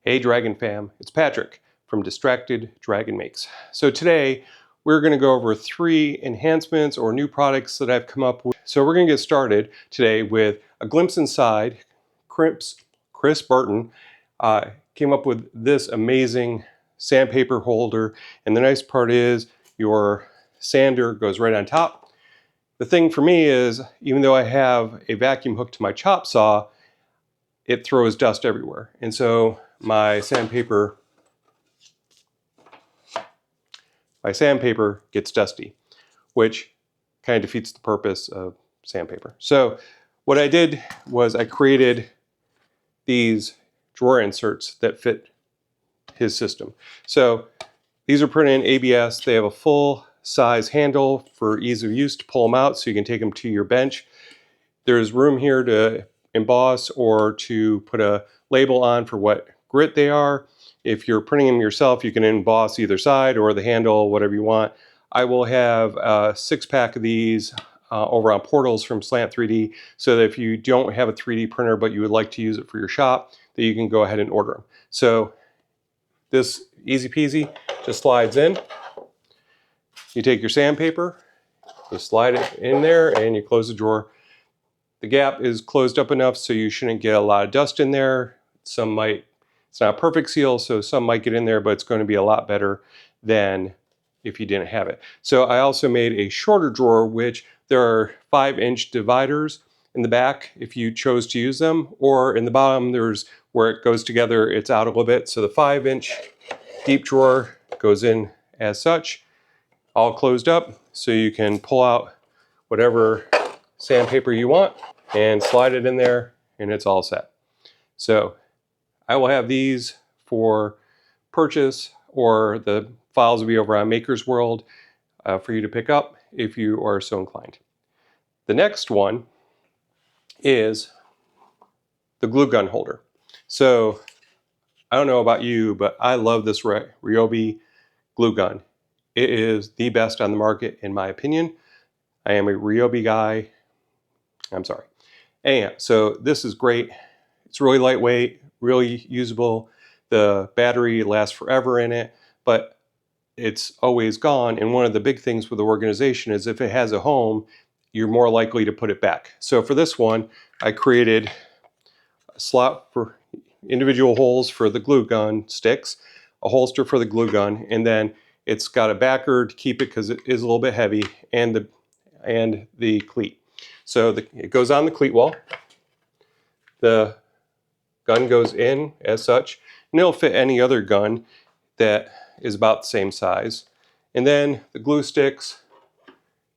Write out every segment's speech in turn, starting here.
Hey Dragon fam, it's Patrick from Distracted Dragon Makes. So today we're going to go over 3 enhancements or new products that I've come up with. So we're going to get started today with a glimpse inside. Chris Burton came up with this amazing sandpaper holder, and the nice part is your sander goes right on top. The thing for me is, even though I have a vacuum hooked to my chop saw, it throws dust everywhere. And so my sandpaper gets dusty, which kind of defeats the purpose of sandpaper. So what I did was I created these drawer inserts that fit his system. So these are printed in ABS. They have a full size handle for ease of use to pull them out so you can take them to your bench. There's room here to emboss or to put a label on for what grit they are. If you're printing them yourself, you can emboss either side or the handle, whatever you want. I will have a 6-pack of these over on Portals from Slant 3D, so that if you don't have a 3D printer but you would like to use it for your shop, that you can go ahead and order them. So this easy peasy just slides in. You take your sandpaper, you slide it in there, and you close the drawer. The gap is closed up enough so you shouldn't get a lot of dust in there. It's not a perfect seal, so some might get in there, but it's going to be a lot better than if you didn't have it. So I also made a shorter drawer, which there are 5-inch dividers in the back if you chose to use them, or in the bottom there's where it goes together, it's out a little bit. So the 5-inch deep drawer goes in as such, all closed up, so you can pull out whatever sandpaper you want and slide it in there, and it's all set. So I will have these for purchase, or the files will be over on Maker's World for you to pick up if you are so inclined. The next one is the glue gun holder. So I don't know about you, but I love this Ryobi glue gun. It is the best on the market in my opinion. I am a Ryobi guy. I'm sorry. Anyhow, so this is great. It's really lightweight, really usable. The battery lasts forever in it, but it's always gone. And one of the big things with the organization is if it has a home, you're more likely to put it back. So for this one, I created a slot for individual holes for the glue gun sticks, a holster for the glue gun, and then it's got a backer to keep it because it is a little bit heavy, and the cleat. So it goes on the cleat wall. The gun goes in as such, and it'll fit any other gun that is about the same size. And then the glue sticks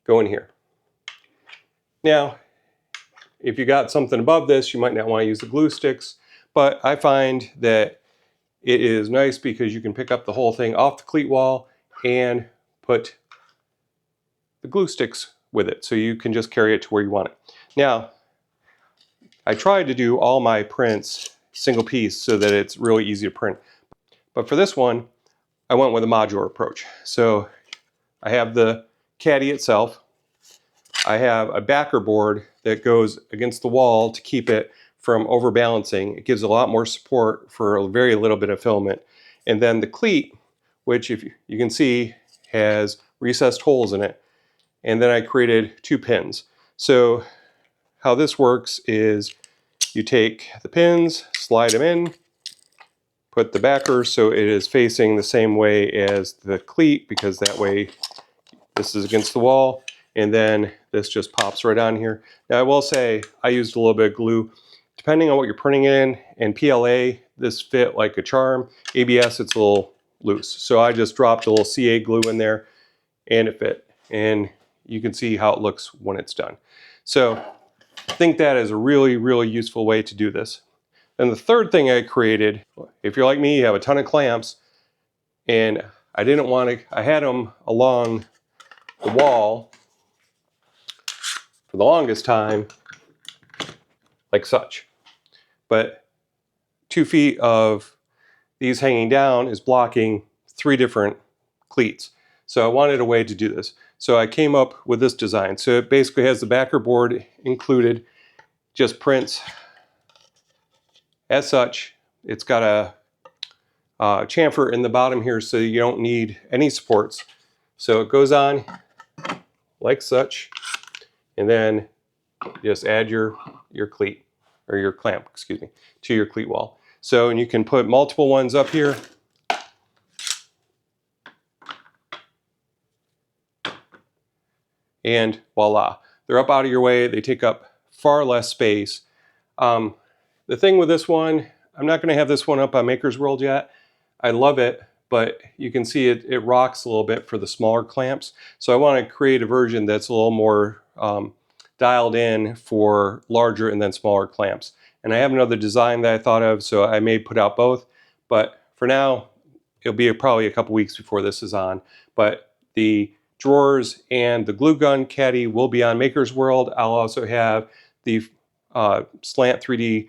go in here. Now, if you got something above this, you might not want to use the glue sticks, but I find that it is nice because you can pick up the whole thing off the cleat wall and put the glue sticks with it, so you can just carry it to where you want it. Now, I tried to do all my prints single piece so that it's really easy to print. But for this one, I went with a modular approach. So I have the caddy itself. I have a backer board that goes against the wall to keep it from overbalancing. It gives a lot more support for a very little bit of filament. And then the cleat, which if you can see has recessed holes in it. And then I created 2 pins. So how this works is you take the pins, slide them in, put the backer so it is facing the same way as the cleat, because that way this is against the wall, and then this just pops right on here. Now I will say I used a little bit of glue. Depending on what you're printing in, and PLA, this fit like a charm. ABS, it's a little loose. So I just dropped a little CA glue in there and it fit. And you can see how it looks when it's done. So I think that is a really, really useful way to do this. And the third thing I created, if you're like me, you have a ton of clamps, and I had them along the wall for the longest time, like such. But 2 feet of these hanging down is blocking 3 different cleats. So I wanted a way to do this. So I came up with this design. So it basically has the backer board included, just prints as such. It's got a chamfer in the bottom here, so you don't need any supports. So it goes on like such, and then just add your cleat, or your clamp, excuse me, to your cleat wall. So, and you can put multiple ones up here. And voila, they're up out of your way. They take up far less space. The thing with this one, I'm not going to have this one up on Maker's World yet. I love it, but you can see it rocks a little bit for the smaller clamps. So I want to create a version that's a little more dialed in for larger and then smaller clamps. And I have another design that I thought of, so I may put out both. But for now, it'll be probably a couple weeks before this is on. But the drawers and the glue gun caddy will be on Maker's World. I'll also have the slant 3D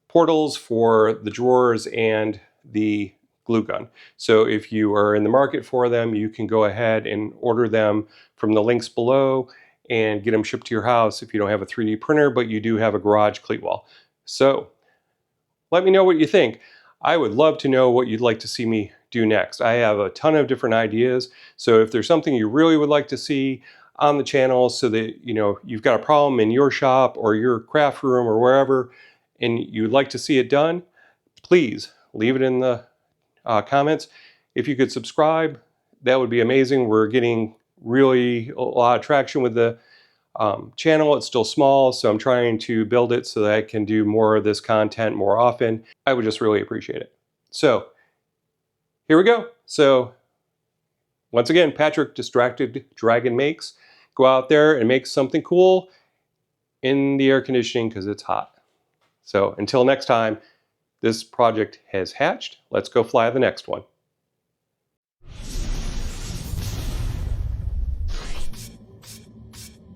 portals for the drawers and the glue gun. So if you are in the market for them, you can go ahead and order them from the links below and get them shipped to your house if you don't have a 3D printer, but you do have a garage cleat wall. So let me know what you think. I would love to know what you'd like to see me do next. I have a ton of different ideas. So if there's something you really would like to see on the channel, so that you've got a problem in your shop or your craft room or wherever, and you'd like to see it done, please leave it in the comments. If you could subscribe, that would be amazing. We're getting really a lot of traction with the channel. It's still small, so I'm trying to build it so that I can do more of this content more often. I would just really appreciate it. So here we go. So once again, Patrick Distracted Dragon Makes. Go out there and make something cool in the air conditioning because it's hot. So until next time, this project has hatched. Let's go fly the next one.